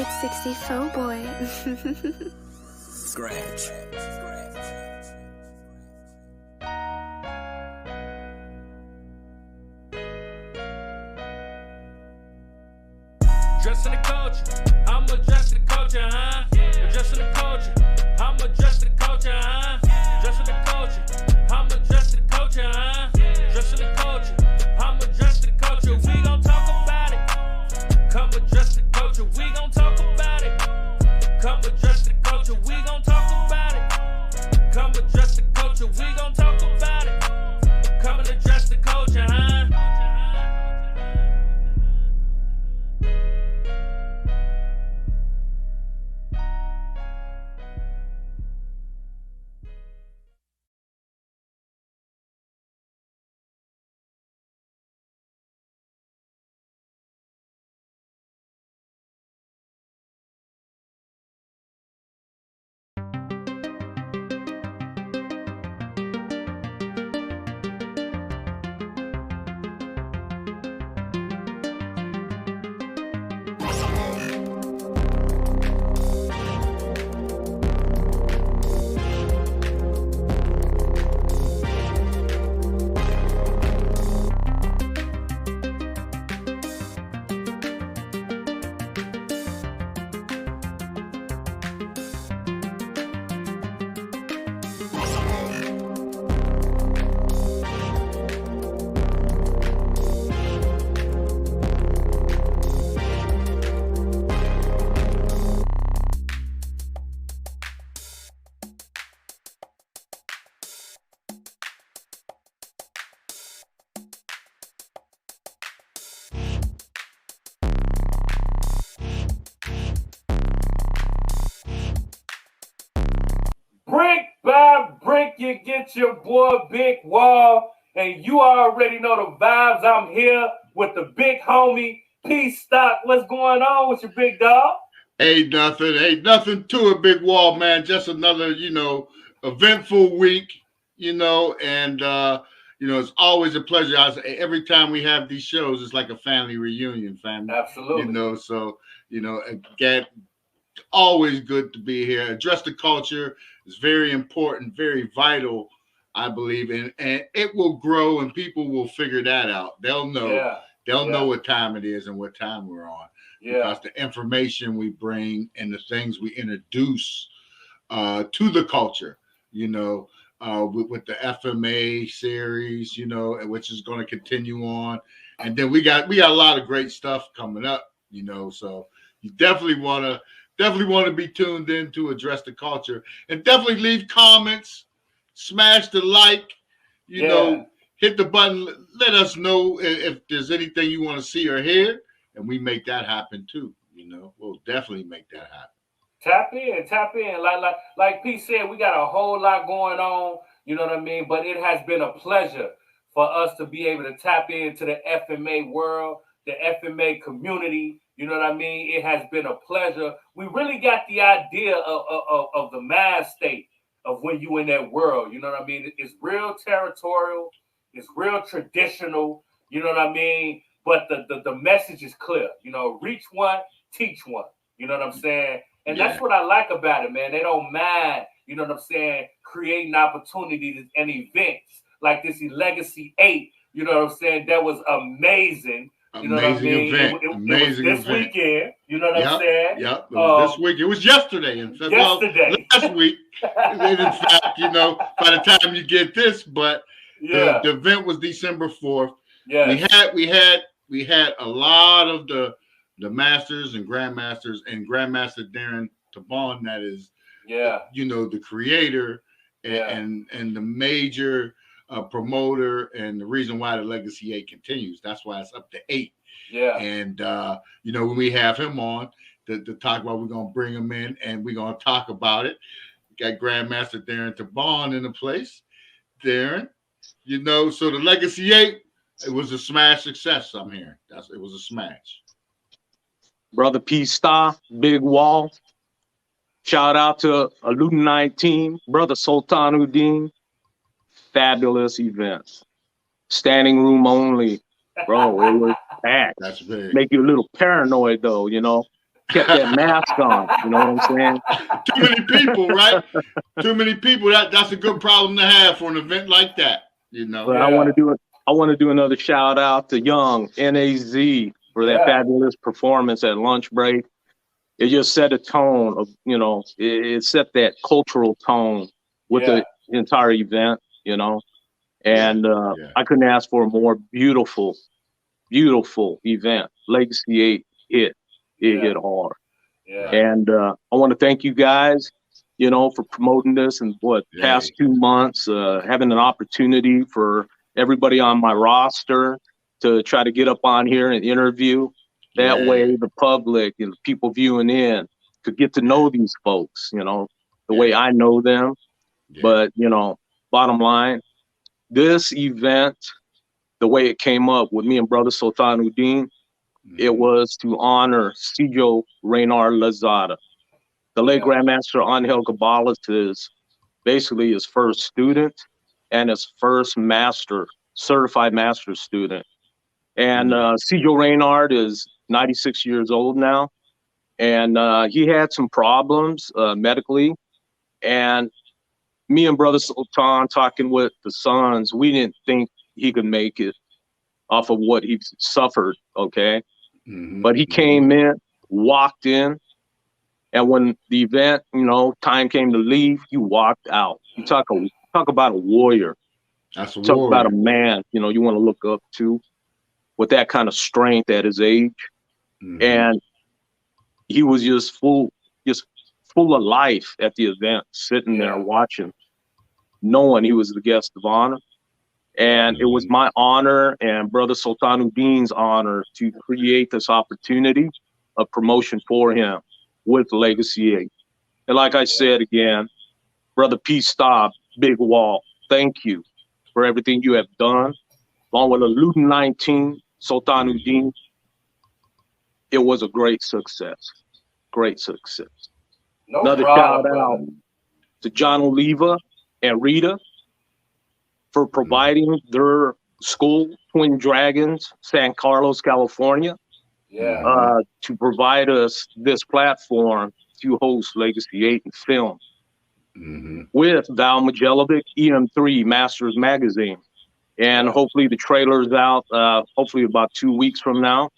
It's 64 boy. Scratch. Dressing the culture, I'm addressing the culture, huh? Addressing the culture, I'm addressing the culture, huh? Addressing the culture, I'm addressing the culture, huh? Addressing the culture, I'm addressing the culture. We gon' talk about it. Come address the culture, we gon' talk about it. Come address the culture, we gon' talk about it. Come address the culture, we gon' talk about it. Come and address the culture, huh? Brick by brick, you get your boy Big Wall, and you already know the vibes. I'm here with the big homie P.stock. What's going on with your big dog? Ain't nothing to it, Big Wall, man. Just another, eventful week, and it's always a pleasure. Every time we have these shows, it's like a family reunion, family. Absolutely. Again, always good to be here. Address the culture is very important, very vital, I believe, and it will grow, and people will figure that out. They'll know. Yeah. They'll know what time it is and what time we're on. Yeah. Because the information we bring and the things we introduce to the culture, with the FMA series, which is going to continue on, and then we got a lot of great stuff coming up, so you definitely want to be tuned in to Address the Culture, and definitely leave comments, smash the like, hit the button, let us know if there's anything you want to see or hear, and we make that happen too. We'll definitely make that happen. Tap in. Like P said, we got a whole lot going on, you know what I mean? But it has been a pleasure for us to be able to tap into the FMA world, the FMA community, you know what I mean? It has been a pleasure. We really got the idea of the mass state of when you in that world, you know what I mean? It's real territorial, it's real traditional, you know what I mean? But the message is clear, reach one, teach one, you know what I'm saying? And that's what I like about it, man. They don't mind, you know what I'm saying, creating opportunities and events like this Legacy 8, you know what I'm saying? That was amazing. You know what I mean? Event. It was this weekend, you know what I'm saying? Yep, it was this week. It was yesterday. Last week. In fact, by the time you get this, but the event was December 4th. Yeah. We had a lot of the masters and grandmasters, and Grandmaster Darren Tabon, that is, the creator and the major promoter, and the reason why the Legacy 8 continues. That's why it's up to 8. Yeah. And when we have him on to talk about, we're gonna bring him in and we're gonna talk about it. We got Grandmaster Darren Tabon in the place. Darren, so the Legacy 8, it was a smash success, I'm hearing. It was a smash. Brother P.stock, Big Wall. Shout out to Alumni team, Brother Sultanuddin. Fabulous events. Standing room only. Bro, it was packed. That's big. Make you a little paranoid though, kept that mask on. You know what I'm saying? Too many people, right? Too many people. That's a good problem to have for an event like that. You know. But I want to do another shout out to Young NAZ for that fabulous performance at lunch break. It just set a tone of, you know, it set that cultural tone with the entire event, you know. And I couldn't ask for a more beautiful event. Legacy 8 hit. It hit hard. Yeah. And I want to thank you guys, you know, for promoting this and past 2 months, having an opportunity for everybody on my roster to try to get up on here and interview. That way the public and the people viewing in could get to know these folks, you know, the way I know them. But, you know, bottom line, this event, the way it came up with me and Brother Sultanuddin, it was to honor Sijo Reynard Lazada. The late Grandmaster Angel Gabalas is basically his first student and his first certified master student. And Sijo Reynard is 96 years old now. And he had some problems medically. And me and Brother Sultan talking with the sons, we didn't think he could make it off of what he suffered, okay? But he came in, walked in, and when the event, you know, time came to leave, he walked out. You talk about a warrior. That's a talk warrior. About a man, you know, you want to look up to with that kind of strength at his age. And he was just full of life at the event, sitting there watching, knowing he was the guest of honor. And it was my honor and Brother Sultanuddin's honor to create this opportunity of promotion for him with Legacy 8. And like I said again, Brother P.stock Bigg Wall, thank you for everything you have done. Along with the Luton 19, Sultanuddin, it was a great success. Great success. Another shout out to John Oliva and Rita for providing their school, Twin Dragons, San Carlos, California, to provide us this platform to host Legacy 8 and film with Val Majelovic, EM3 Masters Magazine. And hopefully the trailer's out, hopefully about 2 weeks from now.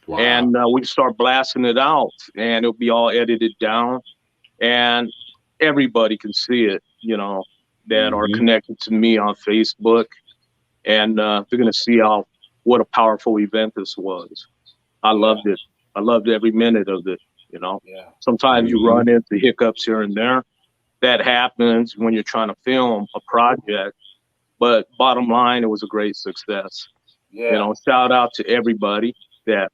Wow. And we start blasting it out, and it'll be all edited down, and everybody can see it, you know, that are connected to me on Facebook, and they're gonna see what a powerful event this was. I loved it. I loved every minute of it. You know, sometimes you run into hiccups here and there. That happens when you're trying to film a project, but bottom line, it was a great success. You know, shout out to everybody that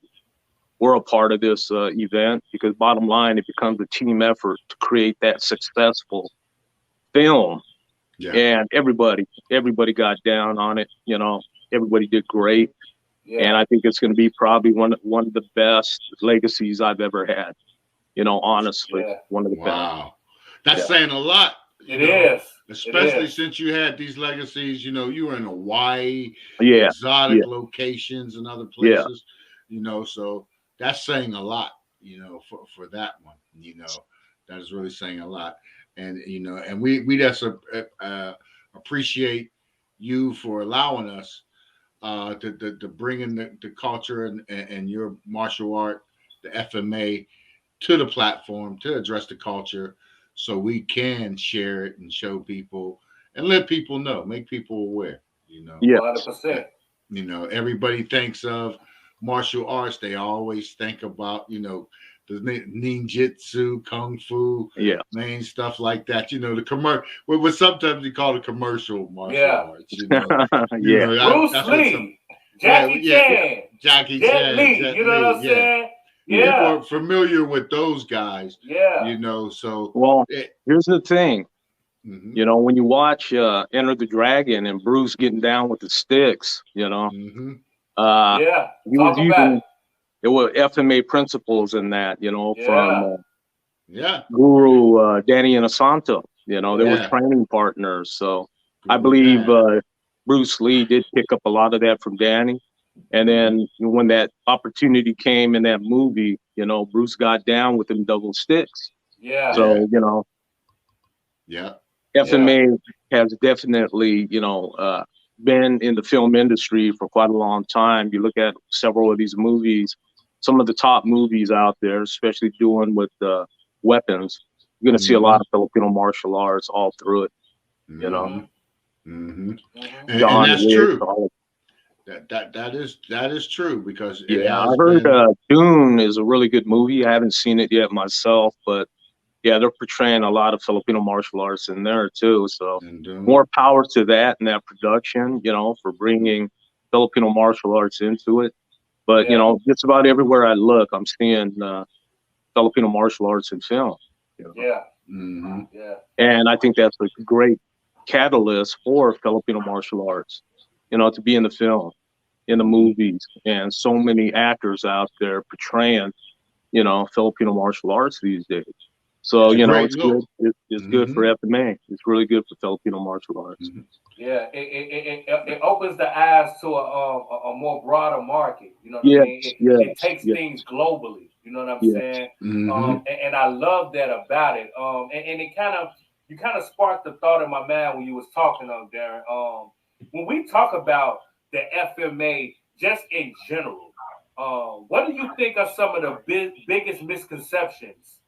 were a part of this event, because bottom line, it becomes a team effort to create that successful film. And everybody got down on it. You know, everybody did great. And I think it's going to be probably one of the best legacies I've ever had. You know, honestly, one of the best. Wow, that's saying a lot. It is, especially since you had these legacies. You know, you were in Hawaii, exotic locations and other places. You know, so that's saying a lot. You know, for that one. You know, that is really saying a lot. And you know, and we just appreciate you for allowing us to bring in the culture and your martial art, the FMA, to the platform to address the culture, so we can share it and show people and let people know, make people aware. You know, 100%. You know, everybody thinks of martial arts, they always think about, you know, the ninjutsu, kung fu, main stuff like that. You know, the commercial, what sometimes we call the commercial martial arts. You know, Bruce Lee, Jackie Chan, Jet Li. You know what I'm saying? People are familiar with those guys. You know, so here's the thing. You know, when you watch Enter the Dragon and Bruce getting down with the sticks, you know, he was using. There were FMA principles in that, you know, from Guru Danny Inosanto. You know, they were training partners. So I believe Bruce Lee did pick up a lot of that from Danny. And then when that opportunity came in that movie, you know, Bruce got down with them double sticks. Yeah. So, you know, Yeah. FMA has definitely, you know, been in the film industry for quite a long time. You look at several of these movies, some of the top movies out there, especially doing with weapons, you're going to see a lot of Filipino martial arts all through it, you know. And John that's Wick, true. all of That is true, because it Yeah, I has heard been. Dune is a really good movie. I haven't seen it yet myself, but yeah, they're portraying a lot of Filipino martial arts in there too. So more power to that and that production, you know, for bringing Filipino martial arts into it. But you know, just about everywhere I look, I'm seeing Filipino martial arts in film. You know? And I think that's a great catalyst for Filipino martial arts. You know, to be in the film, in the movies, and so many actors out there portraying, you know, Filipino martial arts these days. So, It's a you know, great it's look. good. It's good for FMA. It's really good for Filipino martial arts. Yeah, it opens the eyes to a more broader market. You know what I mean? It takes things globally. You know what I'm saying? And I love that about it. And it kind of, you kind of sparked the thought in my mind when you was talking on Darren. When we talk about the FMA just in general, what do you think are some of the biggest misconceptions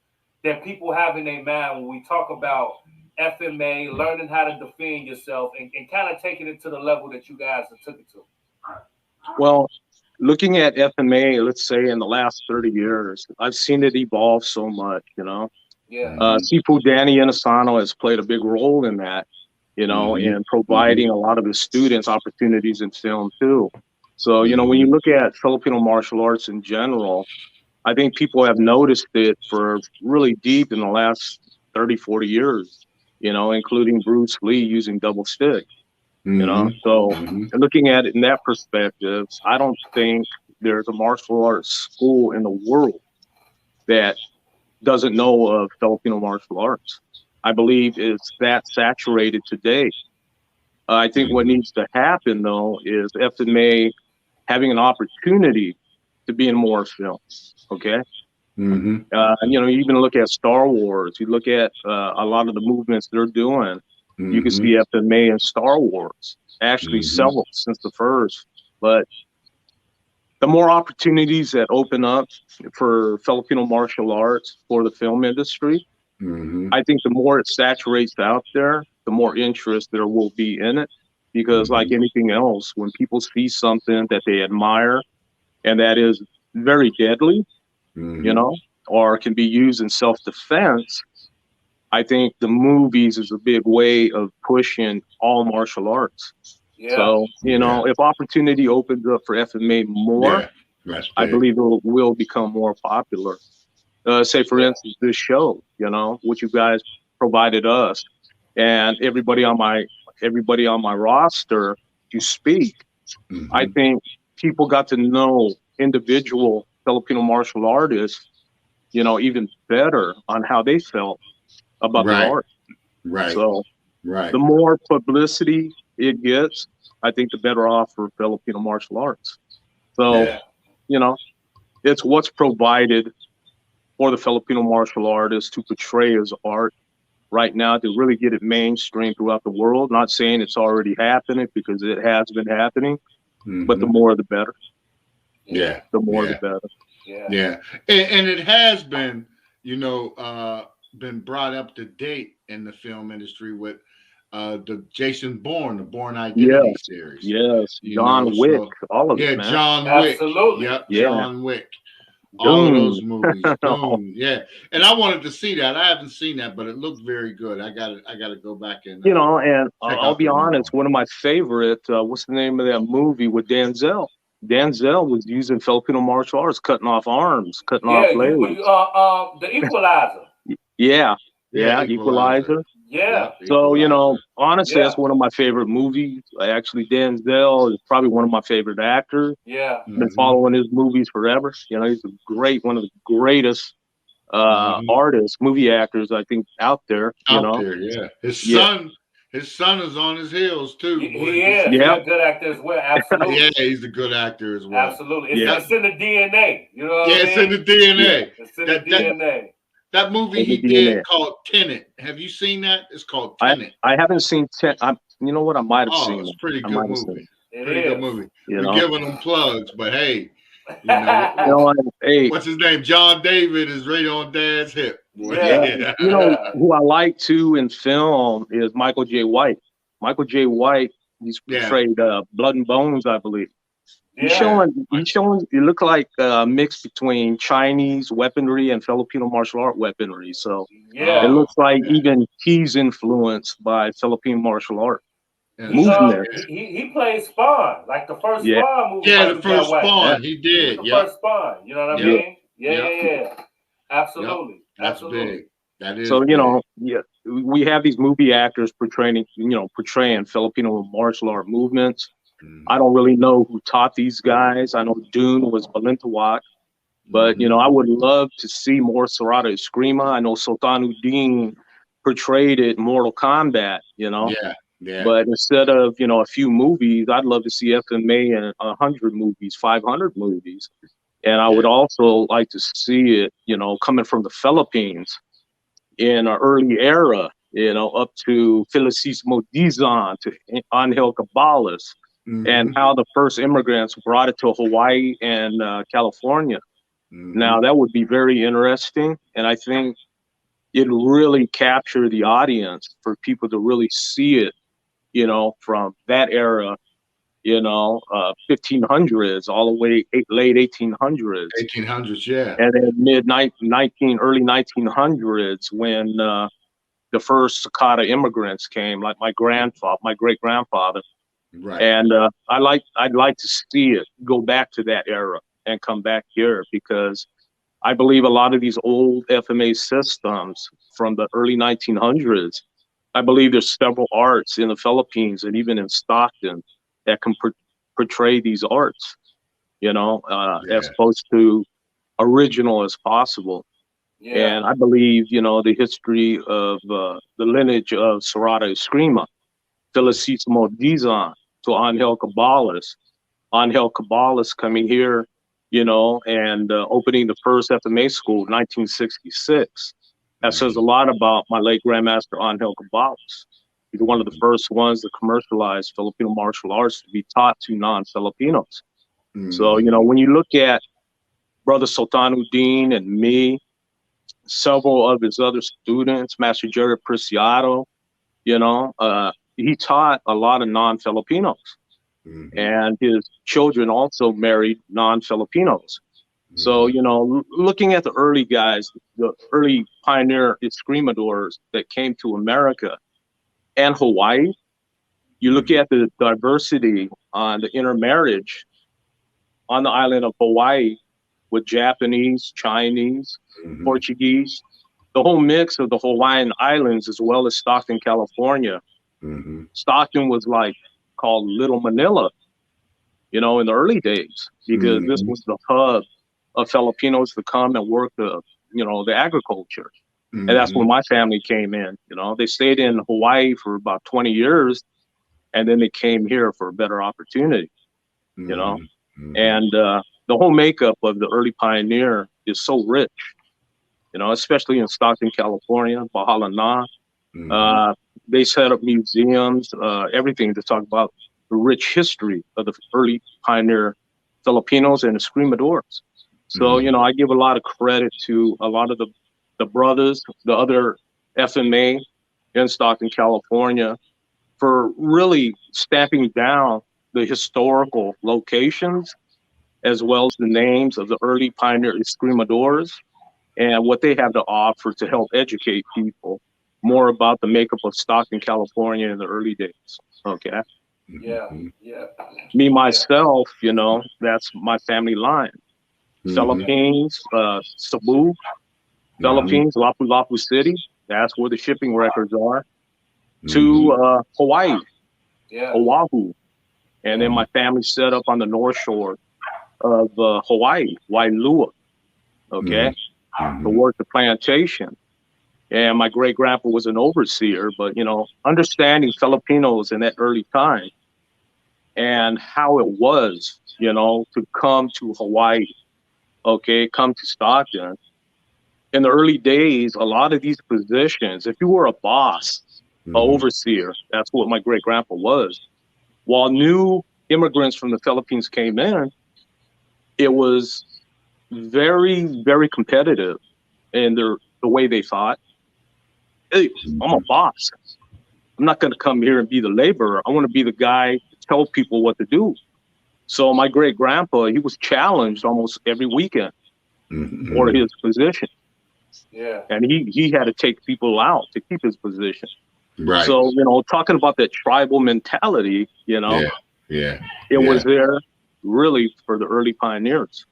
that people have in their mind when we talk about FMA, learning how to defend yourself, and kind of taking it to the level that you guys have took it to? Well, looking at FMA, let's say in the last 30 years, I've seen it evolve so much, you know. Sifu Danny Inosanto has played a big role in that, you know, in providing a lot of his students opportunities in film too. So, you know, when you look at Filipino martial arts in general, I think people have noticed it for really deep in the last 30, 40 years, you know, including Bruce Lee using double stick, you know. So looking at it in that perspective, I don't think there's a martial arts school in the world that doesn't know of Filipino martial arts. I believe it's that saturated today. I think what needs to happen, though, is FMA having an opportunity to be in more films, okay? And, you know, you even look at Star Wars, you look at a lot of the movements they're doing, you can see FMA in Star Wars, actually several since the first. But the more opportunities that open up for Filipino martial arts for the film industry, I think the more it saturates out there, the more interest there will be in it. Because like anything else, when people see something that they admire and that is very deadly, you know, or can be used in self-defense, I think the movies is a big way of pushing all martial arts. So, you know, if opportunity opens up for FMA more, I believe it will become more popular. Say, for instance, this show, you know, which you guys provided us, and everybody on my roster to speak. I think people got to know individual Filipino martial artists, you know, even better on how they felt about their art. So the more publicity it gets, I think the better off for Filipino martial arts. So, you know, it's what's provided for the Filipino martial artist to portray his art right now to really get it mainstream throughout the world. Not saying it's already happening, because it has been happening, but the more the better. The more the better. And it has been, you know, been brought up to date in the film industry with the Jason Bourne, the Bourne Identity series. John Wick, all of it, man. John Wick. Absolutely. John Wick. All of those movies. And I wanted to see that. I haven't seen that, but it looked very good. I gotta go back and you know, and I'll be honest, one of my favorite, what's the name of that movie with Denzel? Denzel was using Filipino martial arts, cutting off arms, cutting off legs. The Equalizer. Equalizer. So, you know, honestly, that's one of my favorite movies. Actually, Denzel is probably one of my favorite actors. Been following his movies forever. You know, he's one of the greatest artists, movie actors, I think, out there. His son His son is on his heels too. He is. He's Yeah. a good actor as well. Absolutely. Yeah, he's a good actor as well. Absolutely. Yeah. It's in the DNA. You know what I It's mean? in the DNA. It's in the DNA. That movie In the he did DNA. called Tenet. Have you seen that? It's called I Tenet. haven't seen you know what? I might have Oh, seen it's it. a pretty I good might have seen movie. It Pretty is. good movie. You We're know? giving them plugs, but hey, You know, hey, what's his name? John David is right on Dad's hip. Boy. Yeah. you know who I like too in film is Michael J. White. Michael J. White, he's portrayed Blood and Bones, I believe. He's showing. You look like a mix between Chinese weaponry and Filipino martial art weaponry. So it looks like even he's influenced by Filipino martial art movement. He played Spawn, like the first Spawn movie. Yeah, the first Spawn. He did. The first Spawn. You know what I mean? Yeah. Absolutely. That's big. That is. So you know, we have these movie actors portraying Filipino martial art movements. I don't really know who taught these guys. I know Dune was Balintawak, but you know, I would love to see more Sarada Eskrima. I know Sultan Uddin portrayed it in Mortal Kombat, you know. Yeah. But instead of, you know, a few movies, I'd love to see FMA in 100 movies, 500 movies. And I would also like to see it, you know, coming from the Philippines in an early era, you know, up to Felicissimo Dizon, to Angel Cabales, and how the first immigrants brought it to Hawaii and California. Now, that would be very interesting. And I think it really capture the audience for people to really see it, you know, from that era, you know, 1500s all the way late 1800s. 1800s, yeah. And then early 1900s when the first Sakata immigrants came, like my great grandfather. Right. And I'd like to see it go back to that era and come back here, because I believe a lot of these old FMA systems from the early 1900s, I believe there's several arts in the Philippines and even in Stockton that can portray these arts, you know, as close to original as possible. And I believe, you know, the history of the lineage of Sarada Eskrima, Felicissimo Dizon, to Angel Cabales coming here, you know, and opening the first FMA school in 1966. That says a lot about my late Grandmaster Angel Cabales. He's one of the first ones to commercialize Filipino martial arts to be taught to non-Filipinos. So, you know, when you look at Brother Sultan Uddin and me, several of his other students, Master Jerry Preciado, you know, he taught a lot of non-Filipinos. And his children also married non-Filipinos. So, you know, looking at the early guys, the early pioneer escrimadors that came to America and Hawaii, you look at the diversity on the intermarriage on the island of Hawaii with Japanese, Chinese, Portuguese, the whole mix of the Hawaiian Islands, as well as Stockton, California. Stockton was like called Little Manila, you know, in the early days, because this was the hub of Filipinos to come and work the agriculture. And that's when my family came in. You know, they stayed in Hawaii for about 20 years, and then they came here for a better opportunity, you know. And the whole makeup of the early pioneer is so rich, you know, especially in Stockton, California, Bahala Na. They set up museums, everything to talk about the rich history of the early pioneer Filipinos and escrimadores. So, you know, I give a lot of credit to a lot of the brothers, the other FMA in Stockton, California, for really stamping down the historical locations, as well as the names of the early pioneer escrimadores and what they have to offer to help educate people more about the makeup of Stockton, California in the early days. Okay. Me, myself, you know, that's my family line. Philippines, Cebu, Philippines, Lapu-Lapu City. That's where the shipping records are. To Hawaii, Oahu. And then my family set up on the North Shore of Hawaii, Wailua, okay, to work the plantation. And my great grandpa was an overseer, but, understanding Filipinos in that early time and how it was, to come to Hawaii, come to Stockton. In the early days, a lot of these positions, if you were a boss, an overseer, that's what my great grandpa was. While new immigrants from the Philippines came in, it was very, very competitive in the way they thought. Hey, I'm a boss. I'm not going to come here and be the laborer. I want to be the guy to tell people what to do. So my great grandpa, he was challenged almost every weekend for his position. Yeah. And he had to take people out to keep his position. Right. So, talking about that tribal mentality, it was there really for the early pioneers.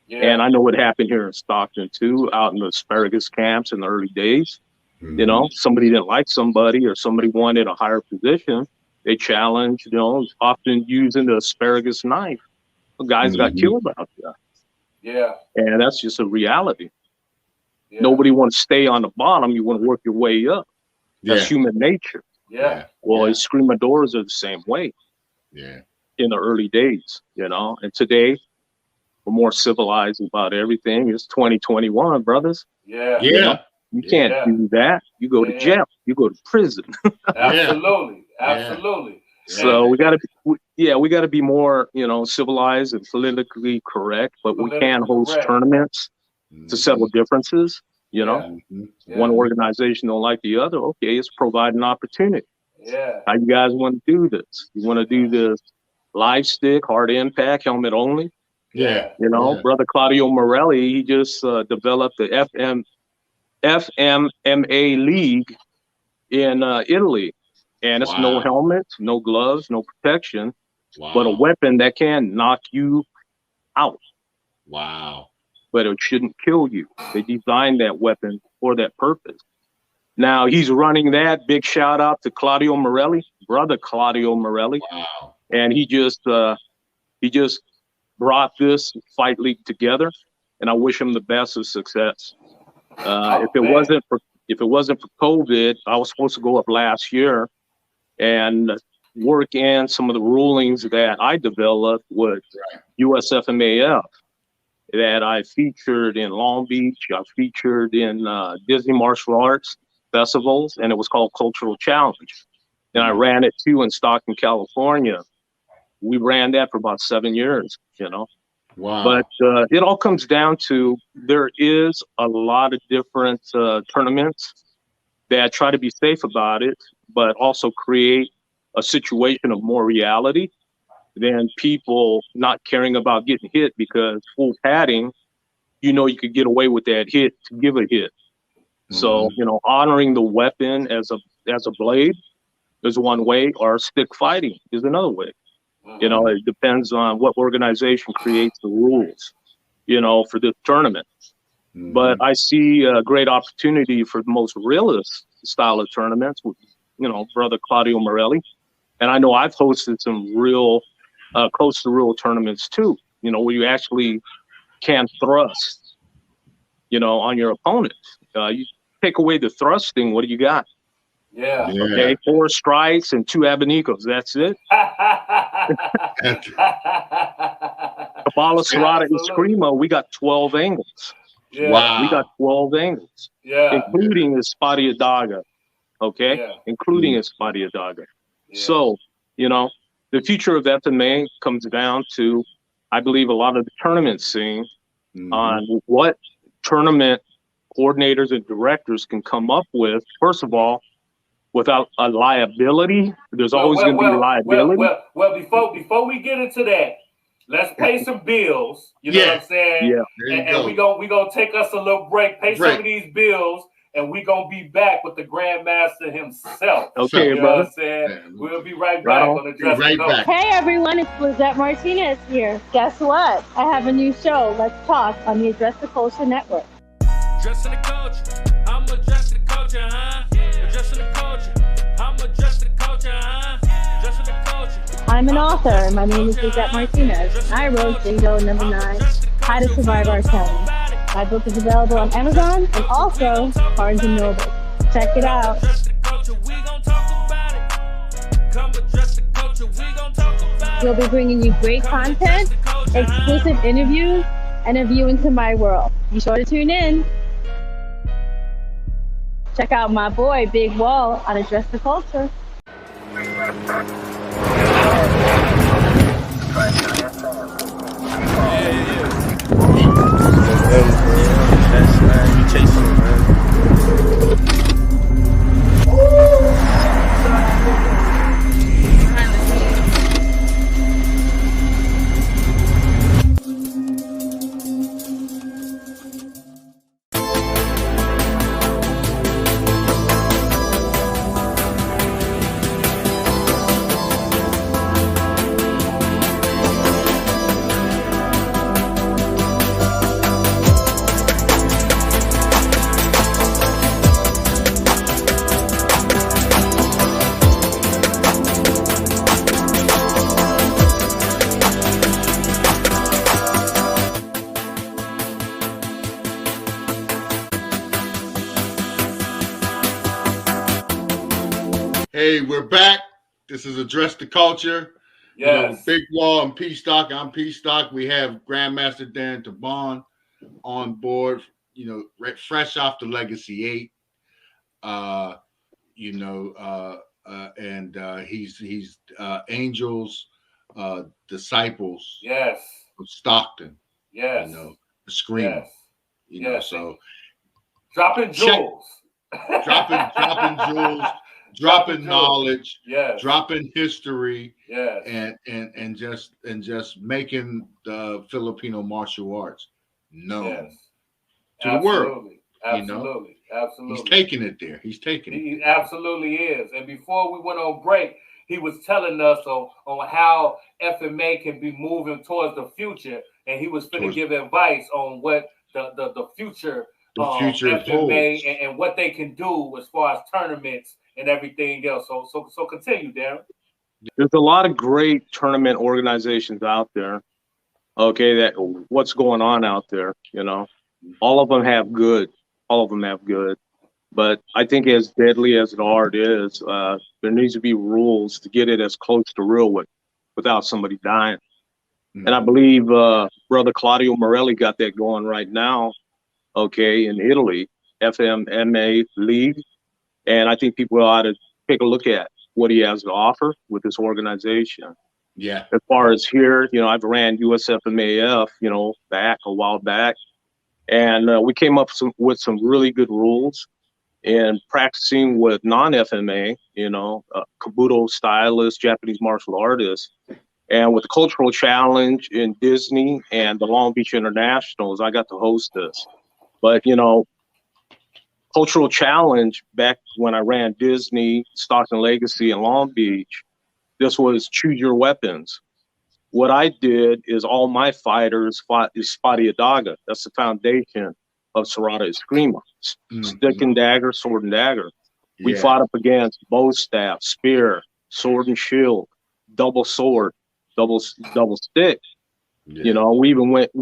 Yeah. And I know what happened here in Stockton too, out in the asparagus camps in the early days. Somebody didn't like somebody or somebody wanted a higher position. They challenged, often using the asparagus knife. The guys got killed out there. Yeah. And that's just a reality. Yeah. Nobody wants to stay on the bottom. You want to work your way up. That's human nature. Yeah. Well, Escrimadores are the same way. Yeah. In the early days, and today we're more civilized about everything. It's 2021, brothers. Yeah. You can't do that. You go to jail. You go to prison. Absolutely. Absolutely. So we got to be more, civilized and politically correct, but we can host tournaments to settle differences. One organization don't like the other. Okay, it's provide an opportunity. Yeah. How you guys want to do this? You want to do this live stick, hard impact, helmet only? Yeah. Brother Claudio Morelli, he just developed the FMMA league in Italy. And it's no helmet, no gloves, no protection, but a weapon that can knock you out. Wow. But it shouldn't kill you. They designed that weapon for that purpose. Now he's running that. Big shout out to Claudio Morelli, brother Claudio Morelli. Wow. And he just brought this fight league together, and I wish him the best of success. If it wasn't for COVID, I was supposed to go up last year and work in some of the rulings that I developed with USFMAF that I featured in Long Beach. I featured in Disney martial arts festivals, and it was called Cultural Challenge. And I ran it too in Stockton, California. We ran that for about 7 years, Wow. But it all comes down to there is a lot of different tournaments that try to be safe about it, but also create a situation of more reality than people not caring about getting hit, because full padding, you could get away with that hit to give a hit. So, honoring the weapon as a blade is one way, or stick fighting is another way. It depends on what organization creates the rules, for the tournament. But I see a great opportunity for the most realist style of tournaments with, brother Claudio Morelli. And I know I've hosted some real close to real tournaments too, where you actually can thrust, on your opponent. You take away the thrusting, what do you got? Yeah. Okay, 4 strikes and 2 abanicos. That's it. Kabbalah, Serrata, and Eskrima, we got 12 angles. Yeah. Wow. We got 12 angles, including Espada Daga. Okay, including Espada Daga. Yeah. So, the future of FMA comes down to, I believe, a lot of the tournament scene on what tournament coordinators and directors can come up with. First of all, without a liability, there's always going to be liability. Well, before we get into that, let's pay some bills. You know what I'm saying? Yeah. And we gonna take us a little break, pay some of these bills, and we gonna be back with the Grandmaster himself. Okay, you know brother. what I'm saying? We'll be right back on the Dress the Culture. Hey everyone, it's Lizette Martinez here. Guess what? I have a new show, Let's Talk, on the Address the Culture Network. Addressing the culture, I'm addressing the culture, huh? Addressing the culture, I'm addressing the culture, huh? Addressing the culture. I'm an author. My name is Lizette Martinez. I wrote Bingo Number 9, How to Survive Our County. My book is available on Amazon and also Barnes & Noble. Check it out. Address the culture, we gon' talk about it. Come address the culture, we gon' talk about it. We'll be bringing you great content, exclusive interviews, and a view into my world. Be sure to tune in. Check out my boy, Big Wall, on Address the Culture. Hey, we're back. This is Address the Culture. Yes. You know, Big Wall and P.stock. I'm P.stock. We have Grandmaster Dan Tabon on board, you know, fresh off the Legacy 8. He's Angel's disciples. Yes. Of Stockton. Yes. You know, the Screamer. Yes. You know, so dropping jewels. dropping jewels. Dropping knowledge, yes. Dropping history, yes. and just making the Filipino martial arts known to the world. Absolutely. He's taking it there. He's taking it. He absolutely is. And before we went on break, he was telling us on how FMA can be moving towards the future, and he was going to give advice on what the future FMA and what they can do as far as tournaments and everything else. So continue, Darren. There's a lot of great tournament organizations out there. Okay, that what's going on out there, you know. All of them have good. But I think as deadly as the art is, there needs to be rules to get it as close to real without somebody dying. Mm-hmm. And I believe Brother Claudio Morelli got that going right now, okay, in Italy, FMMA League. And I think people ought to take a look at what he has to offer with this organization. Yeah. As far as here, you know, I've ran USFMAF, you know, a while back. And we came up with some really good rules and practicing with non-FMA, you know, Kabuto stylists, Japanese martial artists. And with the Cultural Challenge in Disney and the Long Beach Internationals, I got to host this. But, you know, Cultural Challenge back when I ran Disney, Stockton Legacy, and Long Beach, this was choose your weapons. What I did is all my fighters fought Espadiadaga. That's the foundation of Serrata Eskrima. Stick and dagger, sword and dagger. Yeah. We fought up against bow staff, spear, sword and shield, double sword, double stick. Yeah. You know, we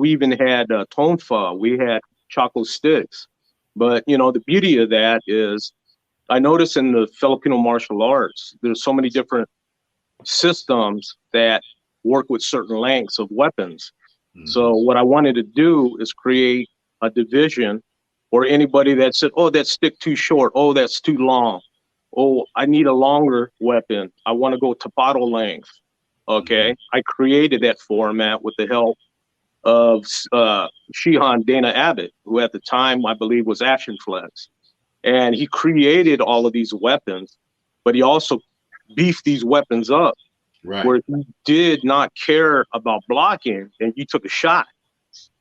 even had tonfa. We had chocolate sticks. But, you know, the beauty of that is I notice in the Filipino martial arts, there's so many different systems that work with certain lengths of weapons. Mm-hmm. So what I wanted to do is create a division or anybody that said, oh, that stick too short. Oh, that's too long. Oh, I need a longer weapon. I want to go tapado length. Okay. Mm-hmm. I created that format with the help of Shihan Dana Abbott, who at the time I believe was Action Flex. And he created all of these weapons, but he also beefed these weapons up. Right. Where he did not care about blocking and you took a shot.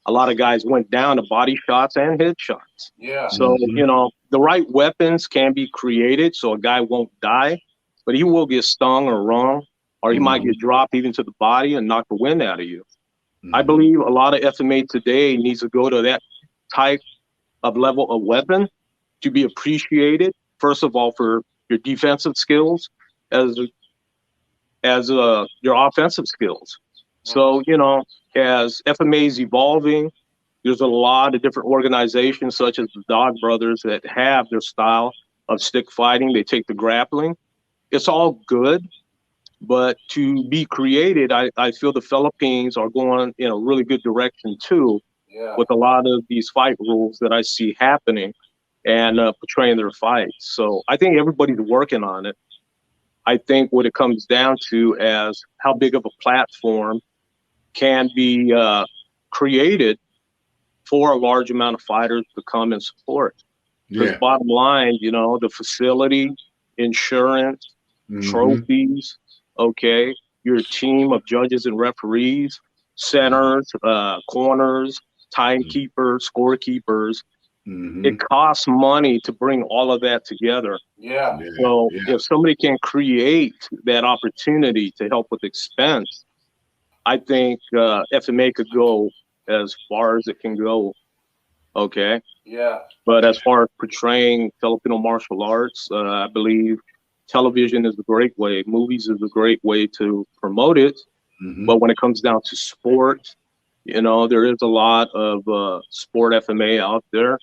A lot of guys went down to body shots and headshots. Yeah. So, you know, the right weapons can be created so a guy won't die, but he will get stung or rung, or he might get dropped even to the body and knock the wind out of you. I believe a lot of FMA today needs to go to that type of level of weapon to be appreciated, first of all, for your defensive skills as your offensive skills. So, you know, as FMA is evolving, there's a lot of different organizations such as the Dog Brothers that have their style. of stick fighting. They take the grappling. It's all good, but to be created, I feel the Philippines are going in a really good direction too, with a lot of these fight rules that I see happening and portraying their fights. So I think everybody's working on it. I think what it comes down to as how big of a platform can be created for a large amount of fighters to come and support. Because bottom line, you know, the facility, insurance, trophies, okay, your team of judges and referees, centers, corners, timekeepers, scorekeepers. It costs money to bring all of that together. So if somebody can create that opportunity to help with expense, I think FMA could go as far as it can go. Okay. But as far as portraying Filipino martial arts, I believe television is a great way. Movies is a great way to promote it. But when it comes down to sport, you know, there is a lot of sport FMA out there.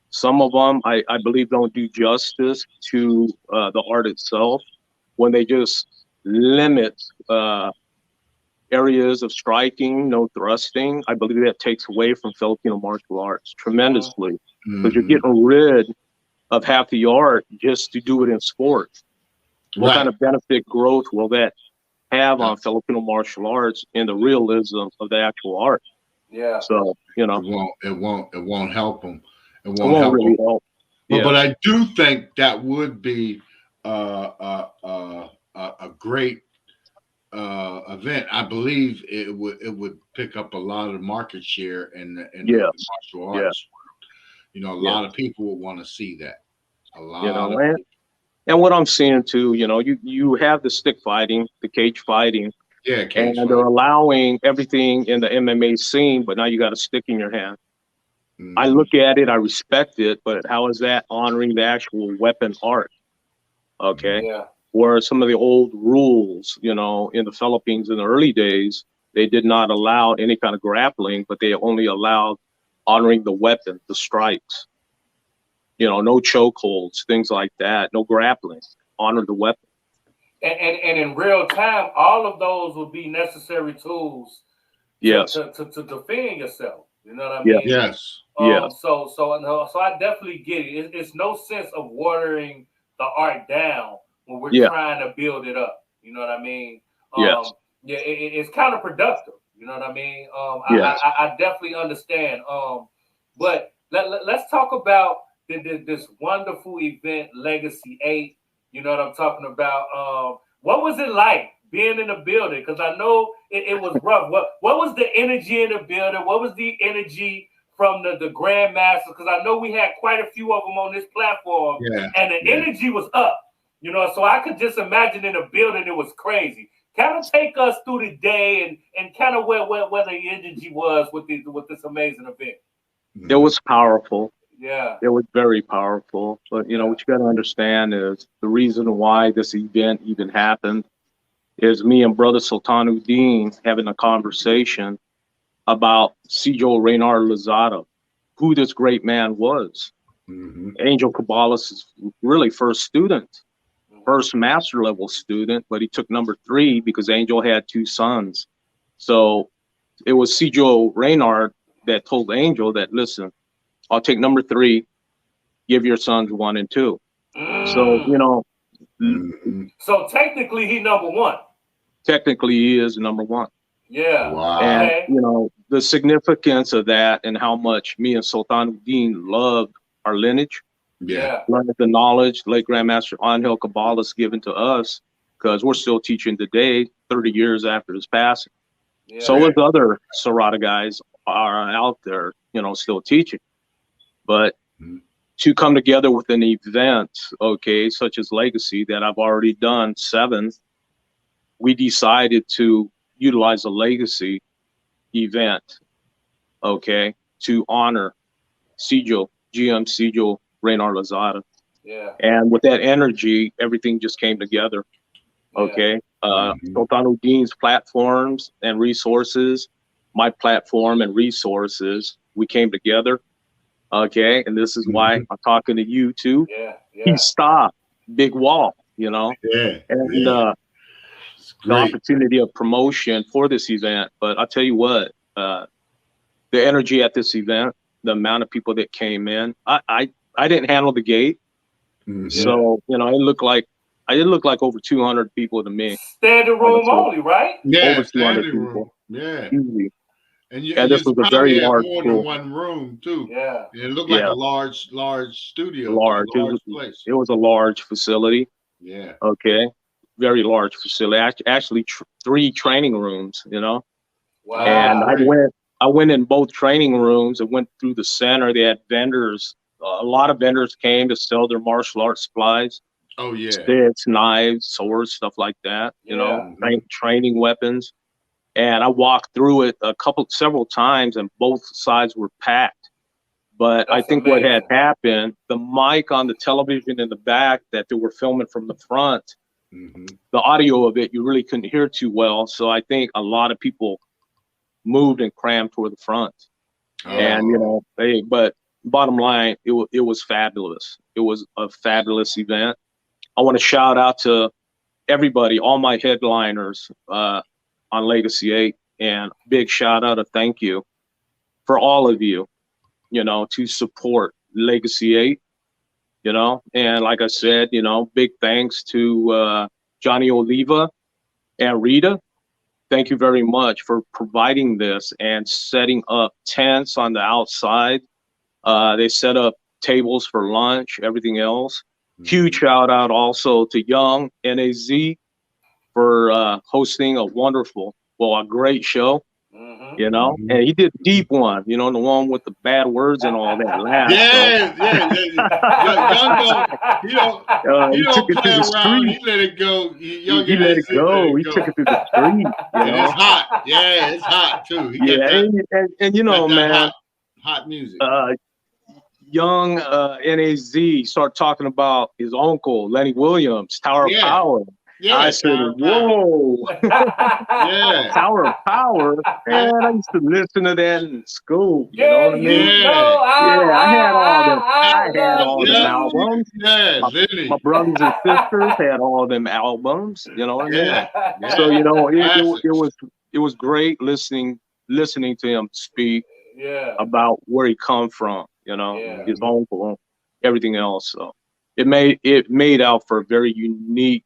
Some of them, I believe, don't do justice to the art itself when they just limit areas of striking, no thrusting. I believe that takes away from Filipino martial arts tremendously, because you're getting rid of half the art just to do it in sport. What kind of benefit growth will that have on Filipino martial arts and the realism of the actual art? So, you know, it won't help them. It won't help really them. help. But I do think that would be a great event. I believe it would pick up a lot of market share in the martial arts world. You know, a lot of people would want to see that. A lot of people. And what I'm seeing too, you know, you have the stick fighting, the cage fighting, and they're allowing everything in the MMA scene, but now you got a stick in your hand. I look at it, I respect it, but how is that honoring the actual weapon art? Okay. Where some of the old rules, you know, in the Philippines in the early days, they did not allow any kind of grappling, but they only allowed honoring the weapon, the strikes. You know, no chokeholds, things like that, no grappling, honor the weapon. And in real time, all of those will be necessary tools to defend yourself. You know what I mean? Yes. So I definitely get it. It's no sense of watering the art down when we're trying to build it up. You know what I mean? It's counterproductive. You know what I mean? I definitely understand. But let's talk about this wonderful event, Legacy 8. You know what I'm talking about? What was it like being in the building? Because I know it was rough. What was the energy in the building? What was the energy from the Grandmasters? Because I know we had quite a few of them on this platform, and the energy was up. You know, so I could just imagine in the building it was crazy. Kind of take us through the day and kind of where the energy was with this amazing event. It was powerful. Yeah. It was very powerful. But, you know, what you got to understand is the reason why this event even happened is me and Brother Sultanuddin having a conversation about Cjo Reynard Lozada, who this great man was. Angel Cabales' really first student, first master level student, but he took number 3 because Angel had 2 sons. So it was Cjo Reynard that told Angel that, listen, I'll take number 3, give your sons 1 and 2. So, you know. So technically he number 1. Technically he is number 1. Yeah. Wow. And, you know, the significance of that and how much me and Sultanuddin loved our lineage. Learned the knowledge late Grandmaster Angel Cabales given to us, because we're still teaching today, 30 years after his passing. So as other Serrata guys are out there, you know, still teaching. But to come together with an event, okay, such as Legacy that I've already done 7, we decided to utilize a Legacy event, okay, to honor GM Cjo Reynard Lozada. And with that energy, everything just came together. Okay. Sultanuddin's platforms and resources, my platform and resources, we came together. Okay. And this is why I'm talking to you too. P.stock Bigg wall, you know, Yeah. and It's the great. opportunity of promotion for this event. But I'll tell you what, the energy at this event, the amount of people that came in, I didn't handle the gate. Mhm. So, you know, it looked like over 200 people to me. Standing room only, right? Yeah, Over 200 standing people. room. Yeah. Easy. And you, Yeah, and this you was a probably very had large more pool. than one room too. Yeah. And it looked like Yeah. a large studio, Large. too, a large place. It was a large facility. Yeah. Okay. Very large facility. Actually, 3 training rooms, you know. Wow. And Great. I went in both training rooms. I went through the center. They had vendors. A lot of vendors came to sell their martial arts supplies. Oh yeah. Sticks, knives, swords, stuff like that, you know, training weapons. And I walked through it several times, and both sides were packed. But I think what had happened, the mic on the television in the back that they were filming from the front, the audio of it, you really couldn't hear too well. So I think a lot of people moved and crammed toward the front. And, you know, but bottom line, it was fabulous. It was a fabulous event. I want to shout out to everybody, all my headliners on Legacy 8, and big shout out, a thank you for all of you, you know, to support Legacy 8, you know. And like I said, you know, big thanks to Johnny Oliva and Rita. Thank you very much for providing this and setting up tents on the outside. They set up tables for lunch, everything else. Huge shout out also to Young NAZ for hosting a great show, you know. And he did a deep one, you know, the one with the bad words and all that last. Young he don't took it play to the around. street. He let it go. He let it go. He took it to the street. And it's hot. Yeah, it's hot too. He got that, and you know, man, hot music. Young NAZ started talking about his uncle, Lenny Williams, Tower of Power. Yeah, I said, whoa. Tower of Power. Man, I used to listen to that in school. You know what I mean? I had all them albums. My brothers and sisters had all them albums. You know what I mean? So, you know, it was great listening to him speak about where he come from, you know, his uncle, everything else. So it made out for a very unique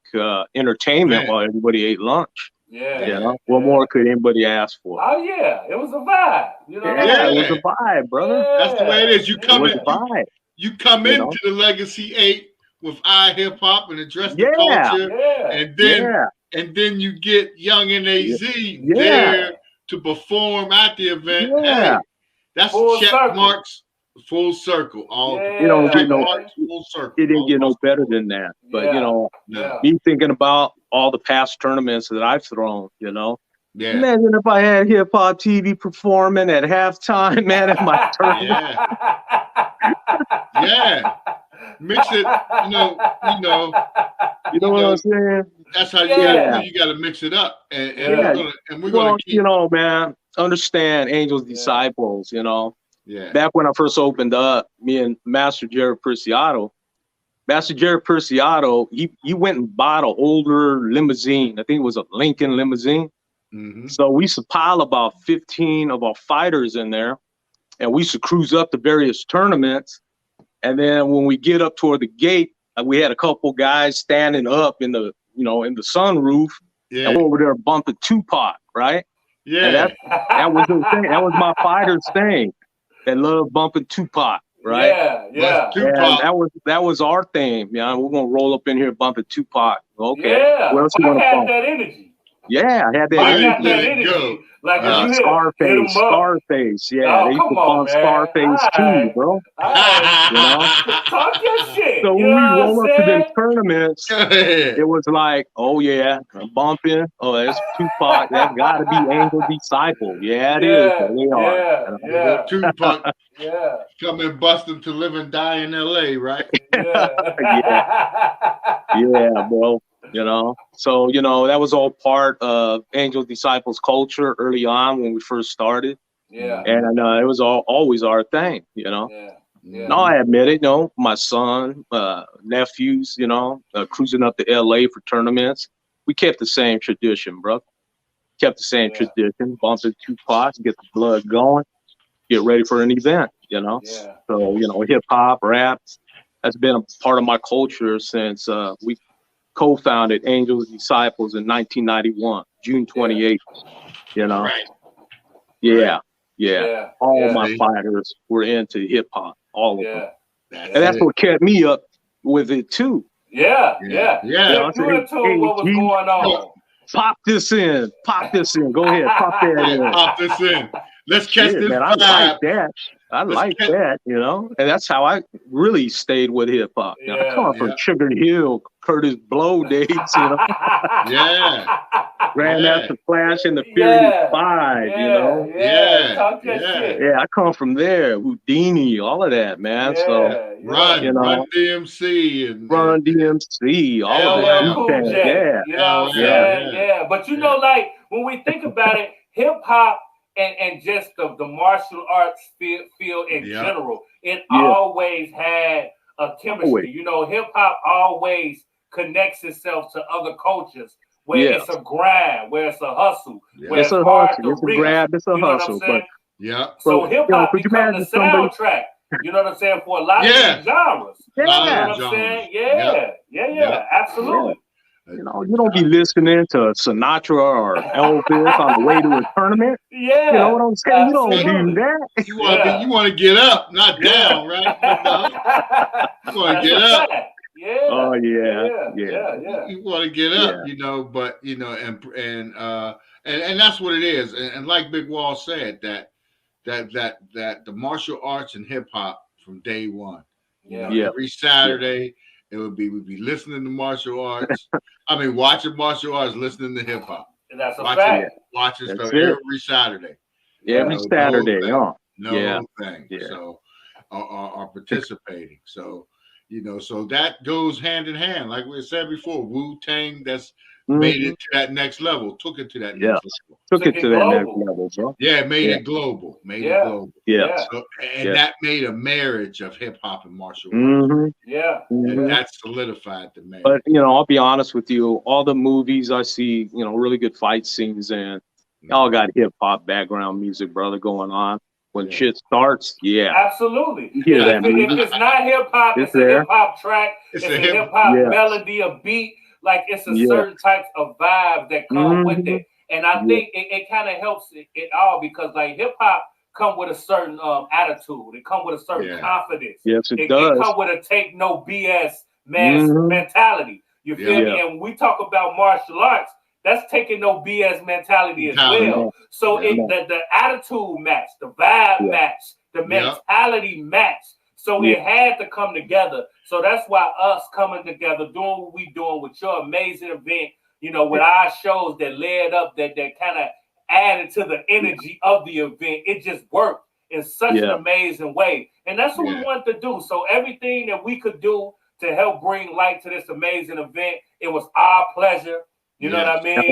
entertainment while everybody ate lunch. You know, what more could anybody ask for? Oh yeah, it was a vibe. You know, it was a vibe, brother. That's the way it is. You come into the Legacy 8 with hip hop and address the culture, and then you get Young NAZ there to perform at the event. Hey, that's check marks. Full circle. You know, full circle. It didn't get no better than that. But you know, me thinking about all the past tournaments that I've thrown, you know. Yeah. Imagine if I had hip hop TV performing at halftime, man, at my tournament. Mix it, you know what I'm saying? That's how you gotta do. You gotta mix it up. And we're gonna keep, you know, man, understand Angel's Disciples, you know. Yeah. Back when I first opened up, me and Master Jerry Preciado, he went and bought an older limousine. I think it was a Lincoln limousine. So we used to pile about 15 of our fighters in there, and we used to cruise up to various tournaments. And then when we get up toward the gate, we had a couple guys standing up in the sunroof, and we're over there bumping Tupac, right? Yeah. And that was the thing. That was my fighter's thing. That love bumping Tupac, right? Yeah. Tupac. That was our thing. You know, we're gonna roll up in here bumping Tupac. Okay. Yeah. What else you want to bump? That energy. Yeah, I had that energy. Like Scarface. Yeah, they used to bump Scarface too, bro. You know? Talk your shit. So when we roll up to them tournaments, it was like, oh yeah, I'm bumping. Oh, that's Tupac. That gotta be Angel Disciple. Yeah, it is. They are. Yeah. Tupac. Come and bust them to live and die in LA, right? Yeah, bro. You know, so, you know, that was all part of Angel Disciples culture early on when we first started. Yeah. And it was always our thing, you know. Yeah. No, I admit it. No, my son, nephews, cruising up to LA for tournaments. We kept the same tradition, bro. Kept the same tradition. Bumping Tupac, get the blood going, get ready for an event, Yeah. So, hip hop, rap, that's been a part of my culture since we co-founded Angels Disciples in 1991, June 28th, Right. Yeah. Yeah. All Yeah. my fighters were into hip hop, all of them. And that's it. what kept me up with it too. Yeah. Yeah. Kept you in tune what was going on. Pop this in. Go ahead, pop that in. Pop this in. Let's catch this man, vibe. I like that. And that's how I really stayed with hip hop. I come from Sugar Hill, Curtis Blow days, Yeah. Grandmaster Flash and the Furious Five, Yeah. Talk that shit. Yeah, I come from there. Houdini, all of that, man. So Run DMC and Run DMC, all of that. Cool J, you know what I'm saying? Yeah. But like when we think about it, hip hop and just the martial arts field in general, it always had a chemistry. Hip hop always connects itself to other cultures where it's a grind, where it's a hustle, where it's hard to reach. It's a hustle. But so hip hop becomes the soundtrack. You know what I'm saying? For a lot of these genres. You know what I'm saying? Yeah. Absolutely. You don't be listening to Sinatra or Elvis on the way to a tournament. Yeah. You know what I'm saying? You don't do that. You want to get up, not down, right? You want to get up. Yeah. Oh yeah. You want to get up, but and that's what it is. And like Big Wall said, that the martial arts and hip hop from day one. Every Saturday we'd be listening to martial arts. Watching martial arts, listening to hip hop. That's a fact. Watching stuff every Saturday. Every Saturday, no thing. So are participating. So so that goes hand in hand. Like we said before, Wu-Tang that's made it to that next level, took it to that next level. Took it to that next level, bro. Yeah, made it global. It global. Yeah. So, that made a marriage of hip hop and martial arts. And that solidified the marriage. But I'll be honest with you, all the movies I see, really good fight scenes and all got hip hop background music, brother, going on. When shit starts, absolutely. If it's not hip hop, it's a hip hop track. It's a hip hop melody, a beat. Like it's a certain types of vibe that come with it, and I think it kind of helps it all because like hip hop come with a certain attitude. It come with a certain confidence. Yes, it does. It come with a take no BS mentality. You feel me? And we talk about martial arts. That's taking no BS mentality as well. So the attitude match, the vibe match, the mentality match. So it had to come together. So that's why us coming together, doing what we doing with your amazing event, with our shows that led up, that kind of added to the energy of the event. It just worked in such an amazing way. And that's what we wanted to do. So everything that we could do to help bring light to this amazing event, it was our pleasure. You know what I mean? I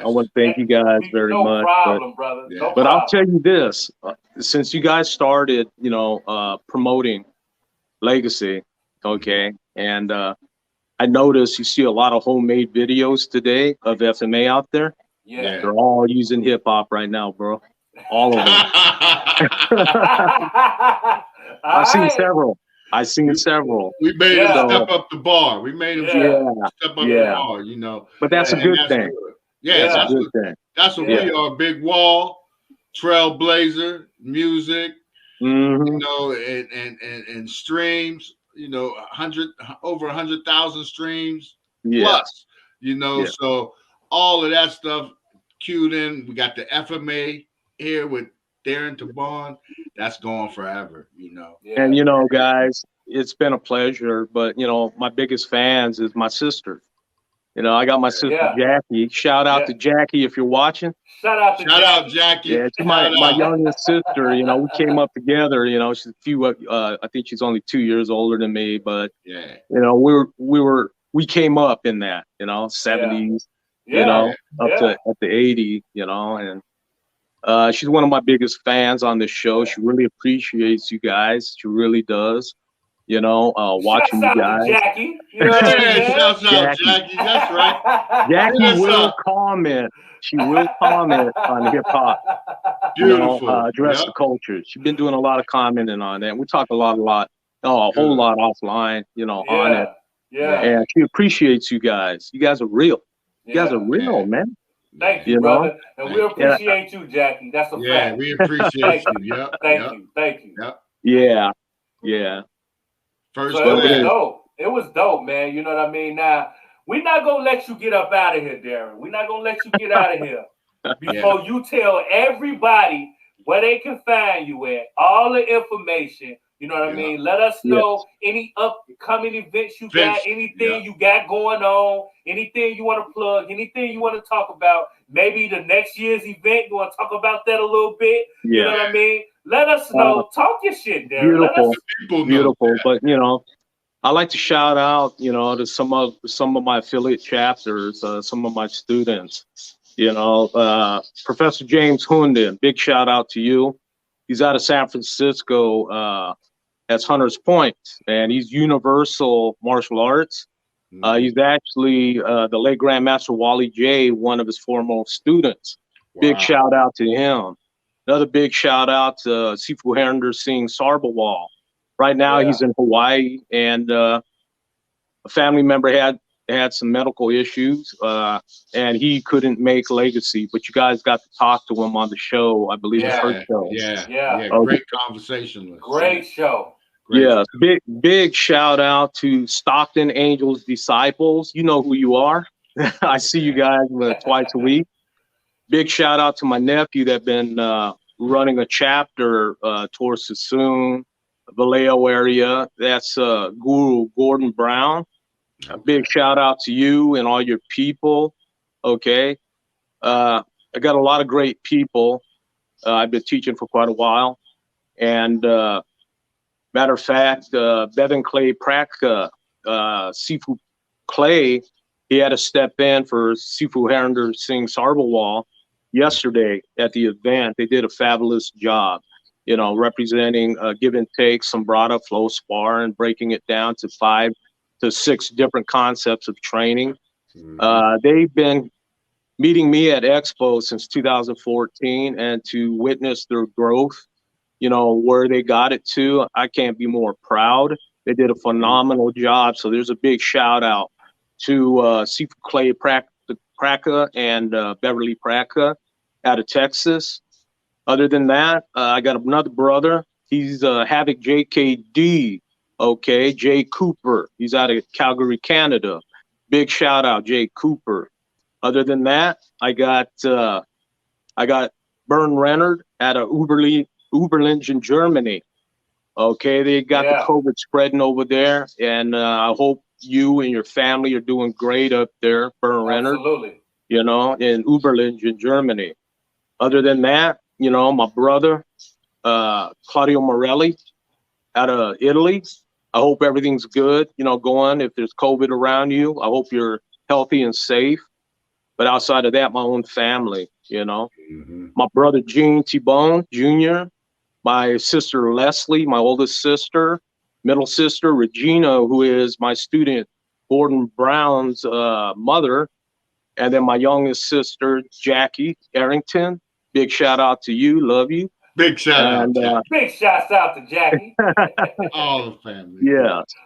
want to thank you guys very much. No problem, brother. No but problem. I'll tell you this, since you guys started, promoting Legacy, and I noticed you see a lot of homemade videos today of FMA out there. Yeah. They're all using hip hop right now, bro. All of them. I've seen several. We made him step up the bar. We made him step up the bar, But that's a good thing. Good. That's a good thing. That's what we are. Big Wall, Trailblazer, music, and streams, over 100,000 streams plus, so all of that stuff queued in. We got the FMA here with Darren Tabon. That's going forever, And guys, it's been a pleasure, but my biggest fans is my sister. I got my sister Jackie. Shout out to Jackie if you're watching. Shout out Jackie. Yeah, she's my youngest sister. We came up together. She's a few. I think she's only 2 years older than me, but we came up in that 70s. Up to 80. And She's one of my biggest fans on the show. She really appreciates you guys. She really does. You know, watching Shouts you out to guys. Jackie. You know what I mean, Hey, man? shouts out, Jackie. Jackie. That's right. Jackie Hit us will up. comment. She will comment on hip hop. You know, Beautiful. address Yep. the culture. She's been doing a lot of commenting on that. We talk a lot, a whole Good. lot offline, you know, on it. Yeah. And she appreciates you guys. You guys are real. You guys are real, Yeah. man. Thank you, You know? brother. And we appreciate you, Jackie. That's a Yeah, fact. we appreciate you. Yep. Thank Yep. you. Thank you. Yep. Yeah. First So it was class. dope. It was dope, man. You know what I mean? Now, we're not going to let you get up out of here, Darren. We're not going to let you get out of here before you tell everybody where they can find you at, all the information. You know what I mean? Let us know any upcoming events you got, anything you got going on, anything you want to plug, anything you want to talk about. Maybe the next year's event, you want to talk about that a little bit. You know what I mean? Let us know. Talk your shit, Darren. Beautiful. But, you know, I like to shout out, you know, to some of my affiliate chapters, some of my students. You know, Professor James Hunden, big shout out to you. He's out of San Francisco. That's Hunters Point, and he's Universal Martial Arts. He's actually the late Grandmaster Wally J, one of his foremost students. Wow. Big shout out to him. Another big shout out to Sifu Harinder Singh Sarbawal. Right now he's in Hawaii, and a family member had some medical issues, and he couldn't make Legacy. But you guys got to talk to him on the show. I believe the first show. Yeah. Great conversation. Great show. Yeah, big shout out to Stockton Angels Disciples. You know who you are. I see you guys twice a week. Big shout out to my nephew that been running a chapter towards Sassoon, Vallejo area. That's Guru Gordon Brown. A big shout out to you and all your people. Okay. I got a lot of great people. I've been teaching for quite a while. And matter of fact, Bevan Clay Praka, Sifu Clay, he had to step in for Sifu Harinder Singh Sarbawal yesterday at the event. They did a fabulous job, you know, representing give and take, Sombrata, flow spar, and breaking it down to 5 to 6 different concepts of training. They've been meeting me at Expo since 2014, and to witness their growth, you know, where they got it to, I can't be more proud. They did a phenomenal job. So there's a big shout out to Sifu Clay Praka and Beverly Praka out of Texas. Other than that, I got another brother. He's Havoc JKD. Okay, Jay Cooper. He's out of Calgary, Canada. Big shout out, Jay Cooper. Other than that, I got Bern Rennard out of Uberlingen, Germany. Okay, they got the COVID spreading over there, and I hope you and your family are doing great up there, Bern Rennard. Absolutely. You know, in Uberlingen, Germany. Other than that, you know, my brother, Claudio Morelli out of Italy. I hope everything's good, you know, going. If there's COVID around you, I hope you're healthy and safe. But outside of that, my own family, you know. My brother, Gene T-Bone Jr., my sister, Leslie, my oldest sister, middle sister, Regina, who is my student, Gordon Brown's mother, and then my youngest sister, Jackie Arrington. Big shout out to you. Love you. Big shout out. Big shouts out to Jackie. All the family.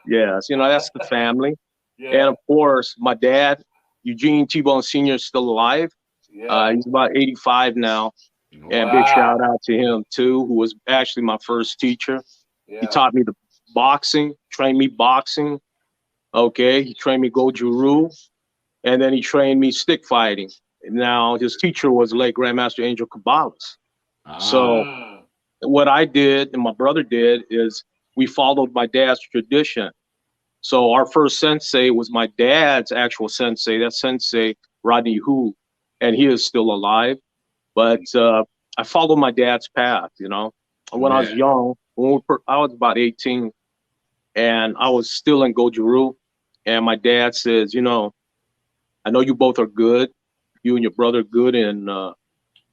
Yes. You know, that's the family. And of course, my dad, Eugene T-Bone Sr. is still alive. He's about 85 now. And big shout out to him too, who was actually my first teacher. He taught me the boxing, trained me boxing. Okay, he trained me Goju-Ryu, and then he trained me stick fighting. Now his teacher was late Grandmaster Angel Cabalas. So what I did and my brother did is we followed my dad's tradition. So our first sensei was my dad's actual sensei. That's Sensei Rodney Hu, and he is still alive. But I followed my dad's path, you know. When I was young, I was about 18, and I was still in Goju-Ryu, and my dad says, you know, I know you both are good. You and your brother are good in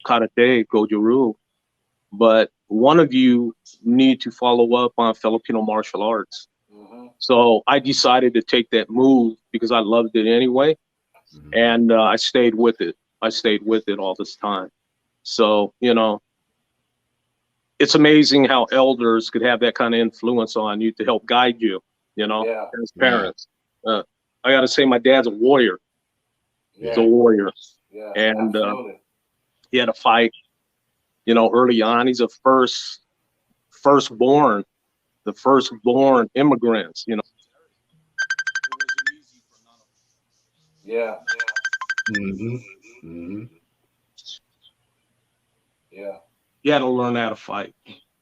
karate, goju-ryu, but one of you need to follow up on Filipino martial arts. So I decided to take that move because I loved it anyway. And I stayed with it. I stayed with it all this time. So, you know, it's amazing how elders could have that kind of influence on you to help guide you, you know, as parents. I got to say, my dad's a warrior. He's a warrior. And he had a fight, you know, early on. He's a firstborn, the firstborn immigrants, you know. Yeah. You had to learn how to fight.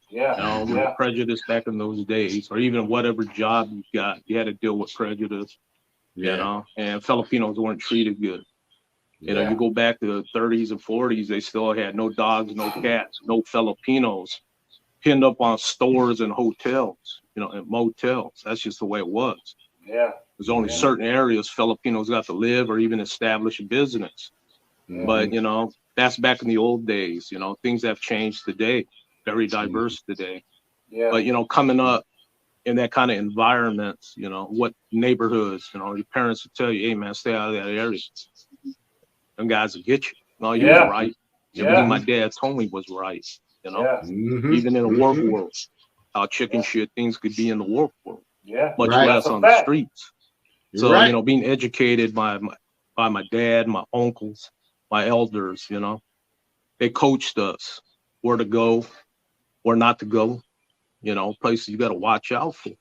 Yeah. You know, with prejudice back in those days, or even whatever job you got, you had to deal with prejudice. You know, and Filipinos weren't treated good. You know, you go back to the 30s and 40s, they still had no dogs, no cats, no Filipinos pinned up on stores and hotels, you know, and motels. That's just the way it was. Yeah. There's only certain areas Filipinos got to live or even establish a business. But, you know, that's back in the old days. You know, things have changed today, very diverse today. But, you know, coming up in that kind of environment, you know, what neighborhoods, you know, your parents would tell you, hey, man, stay out of that area. Them guys will get you. No, you was right. Everything my dad told me was right, you know, even in the work world, how chicken shit things could be in the work world, much less on the streets. So, you know, being educated by my dad, my uncles, my elders, you know, they coached us where to go, where not to go, you know, places you got to watch out for.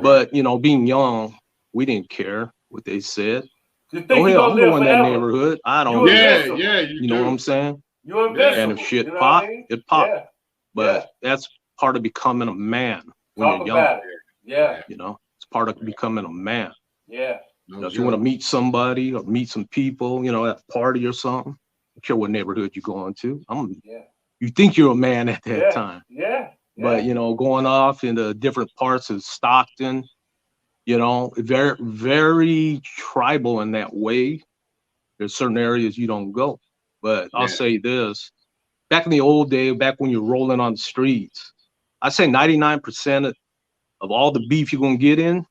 But, you know, being young, we didn't care what they said. Oh, hell, I'm going in that neighborhood. I don't know. You know what I'm saying? And if shit pop, it pop. But that's part of becoming a man when you're young. You know, it's part of becoming a man. You know, if you want to meet somebody or meet some people, you know, at a party or something, I don't care what neighborhood you're going to. You think you're a man at that time. But, you know, going off into different parts of Stockton, you know, very, very tribal in that way. There's certain areas you don't go. But I'll say this, back in the old day, back when you're rolling on the streets, I say 99% of all the beef you're going to get in,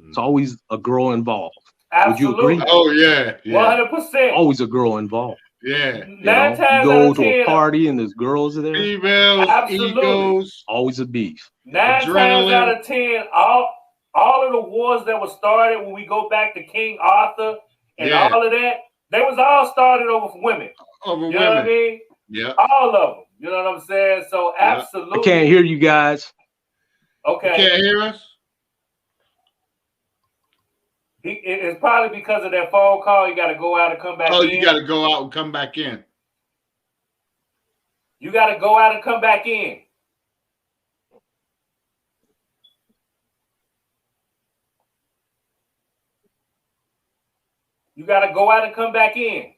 it's always a girl involved. Absolutely. Would you agree? Oh, yeah. 100%. Always a girl involved. Yeah. You know, you go to a party and there's girls there. Females, egos. Always a beef. 9 times out of 10, all of the wars that were started when we go back to King Arthur and all of that, they was all started over women. You know what I mean? Yeah. All of them. You know what I'm saying? So absolutely. I can't hear you guys. Okay. You can't hear us? It's probably because of that phone call. You got to go out and come back in. Oh, you got to go out and come back in. You got to go out and come back in. You got to go out and come back in.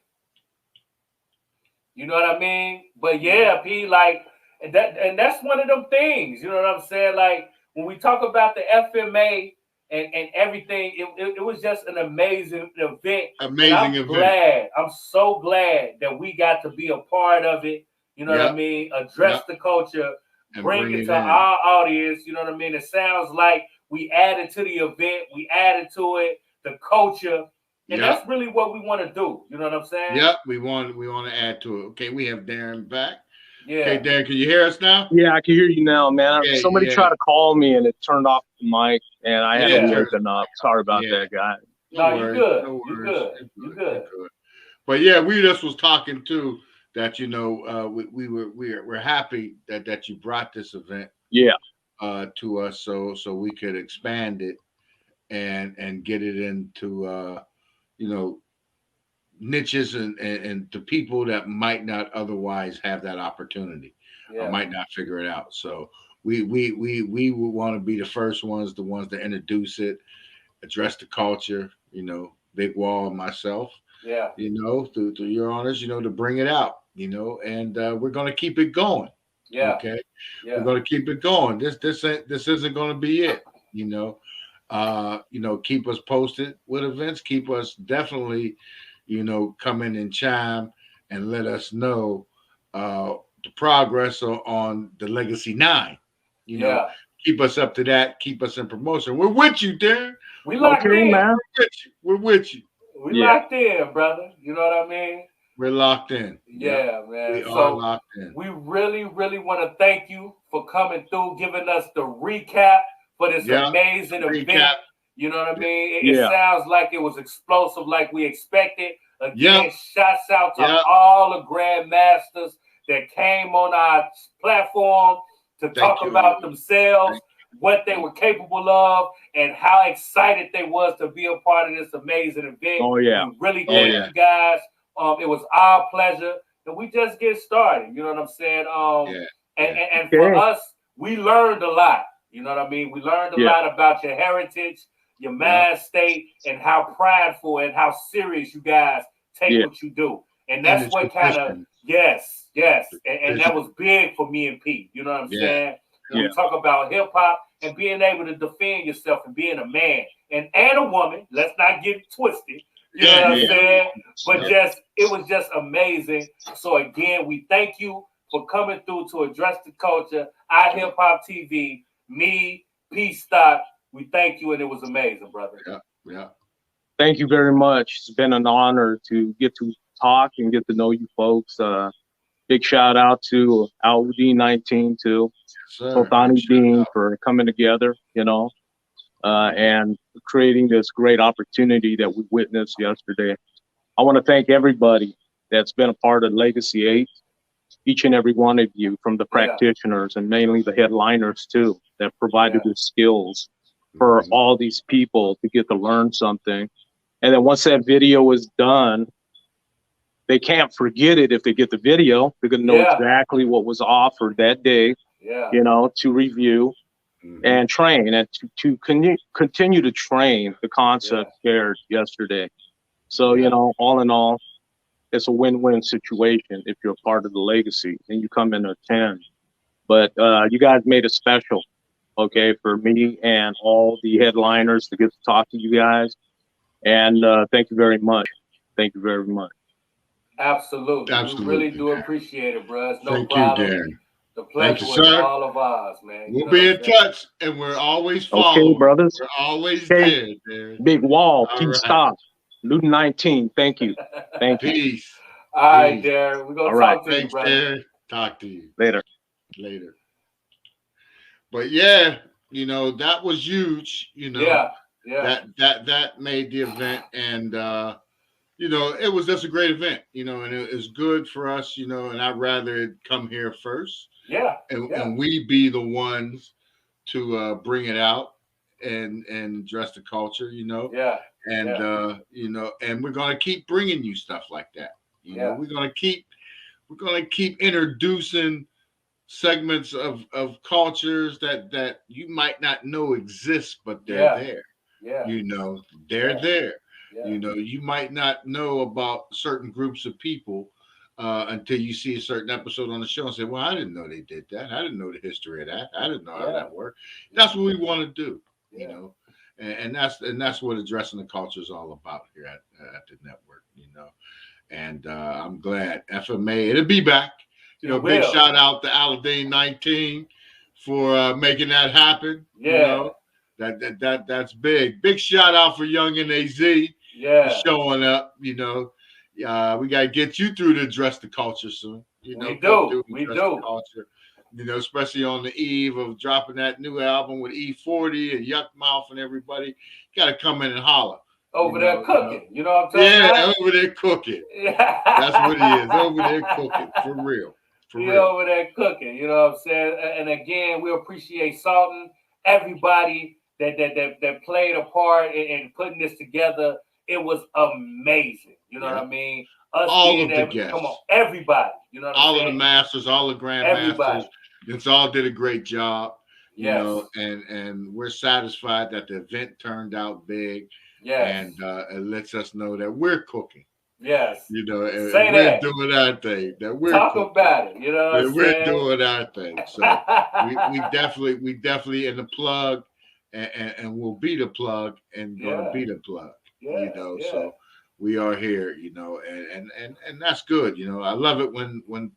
You know what I mean? But yeah, P, like, and that's one of them things. You know what I'm saying? Like, when we talk about the FMA and everything, it was just an amazing event. Amazing event. I'm so glad that we got to be a part of it. You know what I mean? Address the culture, bring it to our audience. You know what I mean? It sounds like we added to the event. We added to it, the culture. And that's really what we want to do. You know what I'm saying? Yep, we want to add to it. Okay, we have Darren back. Yeah. Okay, Darren, can you hear us now? Yeah, I can hear you now, man. Somebody tried to call me and it turned off the mic, and I had to open up. Sorry about that, guy. No, you're good. You're good. But yeah, we just was talking too that, you know, we're happy that you brought this event to us so we could expand it and get it into you know, niches and to people that might not otherwise have that opportunity or might not figure it out. So we would want to be the first ones, the ones that introduce it, address the culture, you know, Big Wall and myself, you know, to your honors, you know, to bring it out, you know, and we're going to keep it going. Okay. We're going to keep it going. This isn't going to be it, you know. You know, keep us posted with events, keep us definitely, you know, come in and chime and let us know, the progress on the Legacy 9. You know, Yeah. keep us up to that. Keep us in promotion. We're with you, Darren. We locked Okay, in. man. We're with you. We Yeah. locked in, brother. You know what I mean? We're locked in. Yeah, man. We So are locked in. we really, really want to thank you for coming through, giving us the recap for this amazing event. You know what I mean? It sounds like it was explosive, like we expected. Again, shouts out to all the grandmasters that came on our platform to talk about themselves, what they were capable of, and how excited they was to be a part of this amazing event. Oh yeah. We really thank you guys. It was our pleasure. And we just get started. You know what I'm saying? And for us, we learned a lot. You know what I mean? We learned a lot about your heritage, your mind state, and how prideful and how serious you guys take what you do. And that's what kind of, yes. And that was big for me and Pete. You know what I'm saying? When we talk about hip hop and being able to defend yourself and being a man and a woman, let's not get it twisted. You know what I'm saying? But it was just amazing. So again, we thank you for coming through to address the culture. Hip Hop TV, me, P.stock. We thank you, and it was amazing, brother. Yeah. Thank you very much. It's been an honor to get to talk and get to know you folks. Big shout out to Alwadi 19 too, Sultani Dean for coming together, and creating this great opportunity that we witnessed yesterday. I want to thank everybody that's been a part of Legacy 8, each and every one of you, from the practitioners and mainly the headliners too, that provided the skills for all these people to get to learn something. And then once that video is done, they can't forget it if they get the video. They're going to know exactly what was offered that day, to review and train and to continue to train the concept shared yesterday. So, all in all, it's a win-win situation if you're a part of the Legacy and you come in to attend. But you guys made it special, for me and all the headliners to get to talk to you guys. And thank you very much. Thank you very much. Absolutely. We really do appreciate it, bro. It's no Thank problem. you, Darren. The pleasure was all of ours, man. We'll be in touch, and we're always following. Okay, brothers. We're always there, Darren. Big Wall, P.stock, Newton 19. Thank you. Thank you. Peace. All right, Darren. We're going to talk to you, brother. Darren. Talk to you. Later. But that was huge, that made the event, and it was just a great event, and it was good for us, and I'd rather it come here first. And we be the ones to bring it out and address the culture, and and we're going to keep bringing you stuff like that. We're going to keep introducing segments of cultures that you might not know exist, but they're there. They're there. You might not know about certain groups of people until you see a certain episode on the show and say, well, I didn't know they did that. I didn't know the history of that. I didn't know how that worked. That's what we want to do, and that's what addressing the culture is all about here at the network, and I'm glad FMA, it'll be back. Big shout out to Aladdin 19 for making that happen. That's big. Big shout out for Young NAZ showing up. We got to get you through to address the culture soon. We do. The culture, especially on the eve of dropping that new album with E40 and Yuck Mouth and everybody. Got to come in and holler. Over there cooking. You know what I'm talking about? Yeah, over there cooking. That's what he is. Over there cooking. For real. Over there cooking. You know what I'm saying? And again, we appreciate Sultan, everybody that played a part in putting this together. It was amazing. You know what I mean? Us all of the guests. Come on, everybody. You know what I'm saying? All of the masters, all the grandmasters. It's all did a great job. And we're satisfied that the event turned out big. And it lets us know that we're cooking. And we're doing our thing. That we're talk cooking. About it. You know what I'm we're doing our thing. So we definitely in the plug, and we'll be the plug and gonna be the plug. So we are here. And that's good. I love it when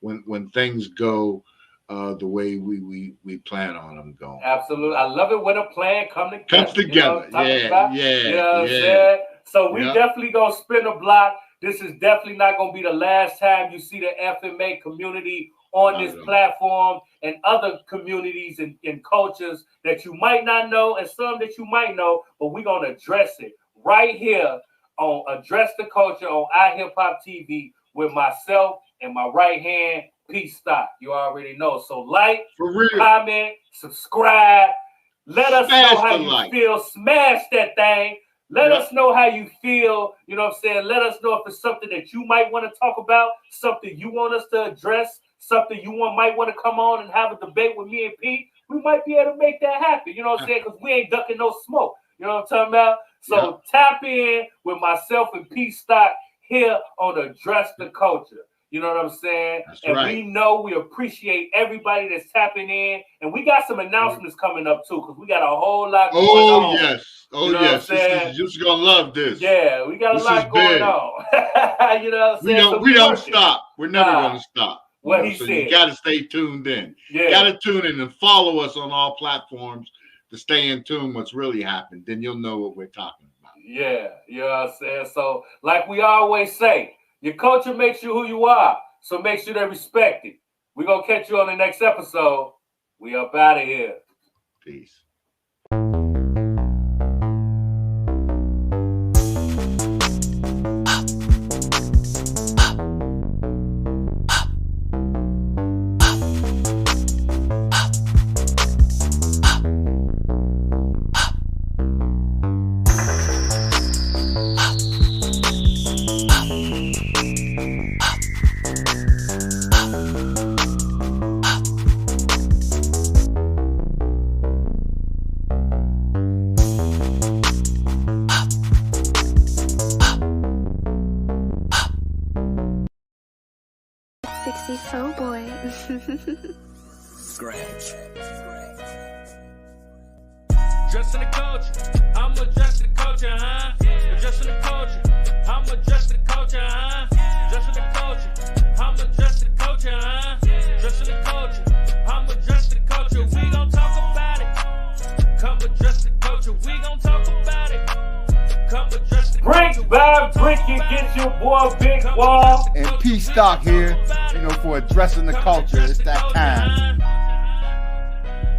when things go the way we plan on them going. Absolutely. I love it when a plan comes together. Comes together. You know what I'm saying? So we definitely going to spin a block. This is definitely not going to be the last time you see the FMA community on this platform, and other communities and cultures that you might not know and some that you might know, but we're going to address it right here on Address the Culture on iHipHop TV with myself and my right hand, P.stock. You already know. So like, comment, subscribe. Let us know how you feel. Smash that thing. Let us know how you feel. You know what I'm saying? Let us know if it's something that you might want to talk about, something you want us to address, something you might want to come on and have a debate with me and Pete. We might be able to make that happen. You know what I'm saying? Because we ain't ducking no smoke. You know what I'm talking about? So tap in with myself and P.stock here on Address the Culture. You know what I'm saying? We know we appreciate everybody that's tapping in. And we got some announcements coming up too, because we got a whole lot going on. Oh, yes. You're just going to love this. Yeah, we got a lot going on. You know what I'm saying? We don't stop. We're never going to stop. What he said. You got to stay tuned in. Yeah. Got to tune in and follow us on all platforms to stay in tune what's really happened. Then you'll know what we're talking about. Yeah, you know what I'm saying? So like we always say, your culture makes you who you are. So make sure they respect it. We're going to catch you on the next episode. We up out of here. Peace. Oh boy. Scratch. Dressing the culture, I'm adjusting the culture, huh? Adjusting the culture, I'm adjusting the culture, huh? Adjusting the culture, I'm adjusting the culture, huh? Adjusting the culture, I'm adjusting the culture. We gon' talk about it. Come adjust the culture, we gon' talk about it. Come adjust the culture. Drink, vibe, drink it, get your boy Big Wall. And P.stock here, you know, for addressing the culture. It's that time.